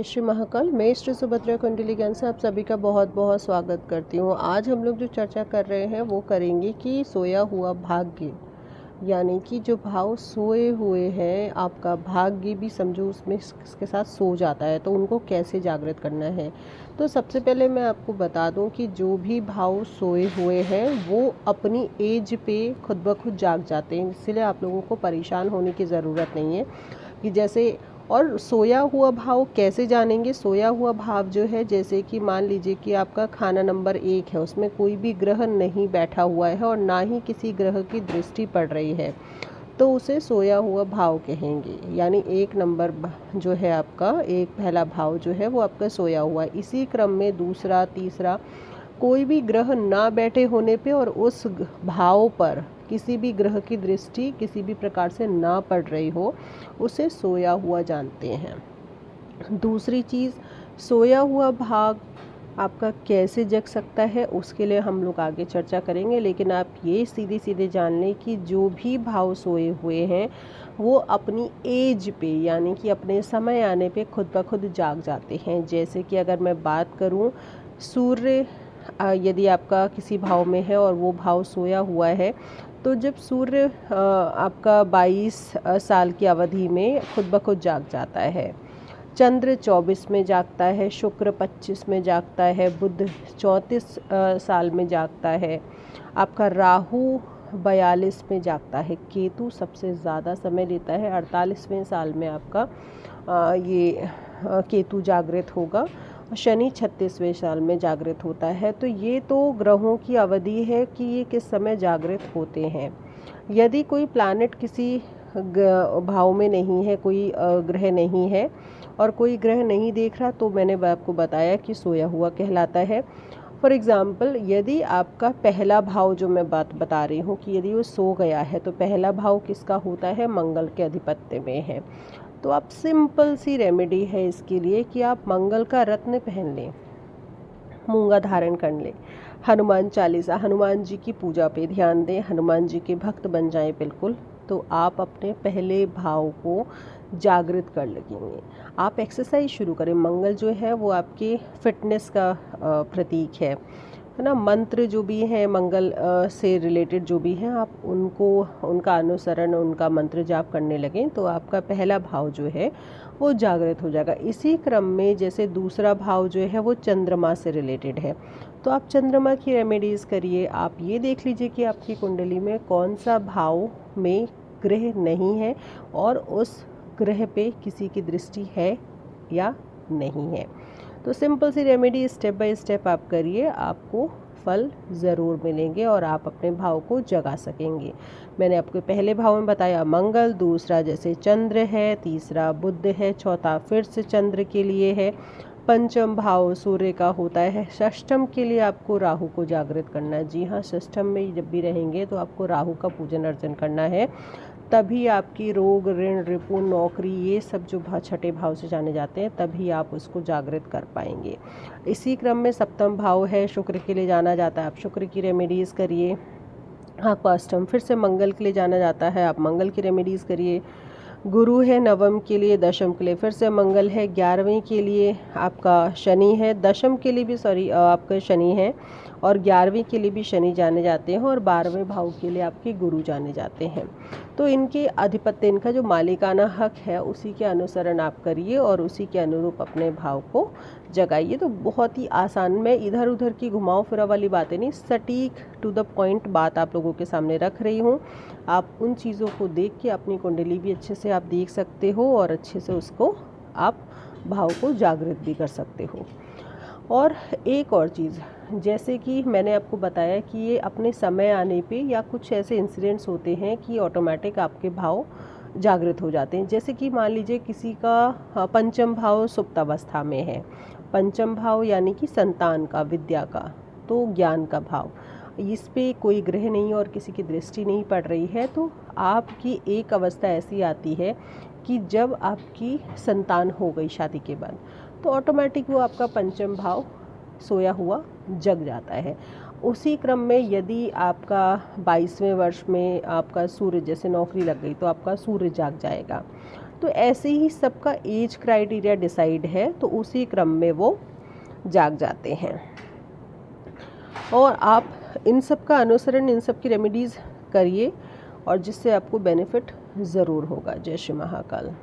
श्री महाकाल, मैं श्री सुभद्रा कुंडली ज्ञान से आप सभी का बहुत बहुत स्वागत करती हूँ। आज हम लोग जो चर्चा कर रहे हैं वो करेंगे कि सोया हुआ भाग्य, यानी कि जो भाव सोए हुए हैं, आपका भाग्य भी समझो उसमें इसके साथ सो जाता है, तो उनको कैसे जागृत करना है। तो सबसे पहले मैं आपको बता दूं कि जो भी भाव सोए हुए हैं वो अपनी एज पे खुद ब खुद जाग जाते हैं, इसलिए आप लोगों को परेशान होने की ज़रूरत नहीं है कि जैसे। और सोया हुआ भाव कैसे जानेंगे? सोया हुआ भाव जो है, जैसे कि मान लीजिए कि आपका खाना नंबर 1 है, उसमें कोई भी ग्रह नहीं बैठा हुआ है और ना ही किसी ग्रह की दृष्टि पड़ रही है, तो उसे सोया हुआ भाव कहेंगे। यानी 1 नंबर जो है आपका, एक पहला भाव जो है वो आपका सोया हुआ है। इसी क्रम में दूसरा, तीसरा, कोई भी ग्रह ना बैठे होने पे और उस भाव पर किसी भी ग्रह की दृष्टि किसी भी प्रकार से ना पड़ रही हो, उसे सोया हुआ जानते हैं। दूसरी चीज़, सोया हुआ भाग आपका कैसे जग सकता है, उसके लिए हम लोग आगे चर्चा करेंगे। लेकिन आप ये सीधे सीधे जान लें कि जो भी भाव सोए हुए हैं वो अपनी एज पे, यानी कि अपने समय आने पे खुद ब खुद जाग जाते हैं। जैसे कि अगर मैं बात करूं, सूर्य यदि आपका किसी भाव में है और वो भाव सोया हुआ है, तो जब सूर्य आपका 22 साल की अवधि में खुद ब खुद जाग जाता है, चंद्र 24 में जागता है, शुक्र 25 में जागता है, बुध 34 साल में जागता है, आपका राहु 42 में जागता है, केतु सबसे ज़्यादा समय लेता है, 48वें साल में आपका केतु जागृत होगा, शनि 36वें साल में जागृत होता है। तो ये तो ग्रहों की अवधि है कि ये किस समय जागृत होते हैं। यदि कोई प्लैनेट किसी भाव में नहीं है, कोई ग्रह नहीं है और कोई ग्रह नहीं देख रहा, तो मैंने आपको बताया कि सोया हुआ कहलाता है। फॉर एग्ज़ाम्पल, यदि आपका पहला भाव जो मैं बात बता रही हूँ कि यदि वो सो गया है, तो पहला भाव किसका होता है? मंगल के अधिपत्य में है। तो आप सिंपल सी रेमेडी है इसके लिए कि आप मंगल का रत्न पहन लें, मूंगा धारण कर लें, हनुमान चालीसा, हनुमान जी की पूजा पे ध्यान दें, हनुमान जी के भक्त बन जाएं बिल्कुल, तो आप अपने पहले भाव को जागृत कर लगेंगे। आप एक्सरसाइज शुरू करें। मंगल जो है वो आपके फिटनेस का प्रतीक है ना। मंत्र जो भी हैं मंगल से रिलेटेड जो भी हैं, आप उनको, उनका अनुसरण, उनका मंत्र जाप करने लगें, तो आपका पहला भाव जो है वो जागृत हो जाएगा। इसी क्रम में जैसे दूसरा भाव जो है वो चंद्रमा से रिलेटेड है, तो आप चंद्रमा की रेमेडीज़ करिए। आप ये देख लीजिए कि आपकी कुंडली में कौन सा भाव में ग्रह नहीं है और उस ग्रह पे किसी की दृष्टि है या नहीं है। तो सिंपल सी रेमेडी स्टेप बाय स्टेप आप करिए, आपको फल ज़रूर मिलेंगे और आप अपने भाव को जगा सकेंगे। मैंने आपको पहले भाव में बताया मंगल, दूसरा जैसे चंद्र है, तीसरा बुध है, चौथा फिर से चंद्र के लिए है, पंचम भाव सूर्य का होता है, षष्ठम के लिए आपको राहु को जागृत करना है। जी हाँ, षष्ठम में जब भी रहेंगे तो आपको राहु का पूजन अर्चन करना है, तभी आपकी रोग, ऋण, रिपु, नौकरी, ये सब जो छठे भाव से जाने जाते हैं, तभी आप उसको जागृत कर पाएंगे। इसी क्रम में सप्तम भाव है, शुक्र के लिए जाना जाता है, आप शुक्र की रेमेडीज़ करिए। आपको अष्टम फिर से मंगल के लिए जाना जाता है, आप मंगल की रेमेडीज़ करिए। गुरु है नवम के लिए, दशम के लिए फिर से मंगल है, 11वें के लिए आपका शनि है, दशम के लिए भी आपका शनि है, और 11वें के लिए भी शनि जाने जाते हैं, और 12वें भाव के लिए आपके गुरु जाने जाते हैं। तो इनके अधिपत्य, इनका जो मालिकाना हक है, उसी के अनुसरण आप करिए और उसी के अनुरूप अपने भाव को जगाइए। तो बहुत ही आसान, मैं इधर उधर की घुमाव फिरा वाली बातें नहीं, सटीक टू द पॉइंट बात आप लोगों के सामने रख रही हूँ। आप उन चीज़ों को देख के अपनी कुंडली भी अच्छे से आप देख सकते हो और अच्छे से उसको आप भाव को जागृत भी कर सकते हो। और एक और चीज़, जैसे कि मैंने आपको बताया कि ये अपने समय आने पे या कुछ ऐसे इंसिडेंट्स होते हैं कि ऑटोमेटिक आपके भाव जागृत हो जाते हैं। जैसे कि मान लीजिए किसी का पंचम भाव सुप्तावस्था में है, पंचम भाव यानी कि संतान का, विद्या का, तो ज्ञान का भाव, इस पे कोई ग्रह नहीं और किसी की दृष्टि नहीं पड़ रही है, तो आपकी एक अवस्था ऐसी आती है कि जब आपकी संतान हो गई शादी के बाद, तो ऑटोमेटिक वो आपका पंचम भाव सोया हुआ जग जाता है। उसी क्रम में यदि आपका 22वें वर्ष में आपका सूर्य, जैसे नौकरी लग गई तो आपका सूर्य जाग जाएगा, तो ऐसे ही सबका एज क्राइटेरिया डिसाइड है, तो उसी क्रम में वो जाग जाते हैं। और आप इन सब का अनुसरण, इन सब की रेमेडीज़ करिए और जिससे आपको बेनिफिट ज़रूर होगा। जय श्री महाकाल।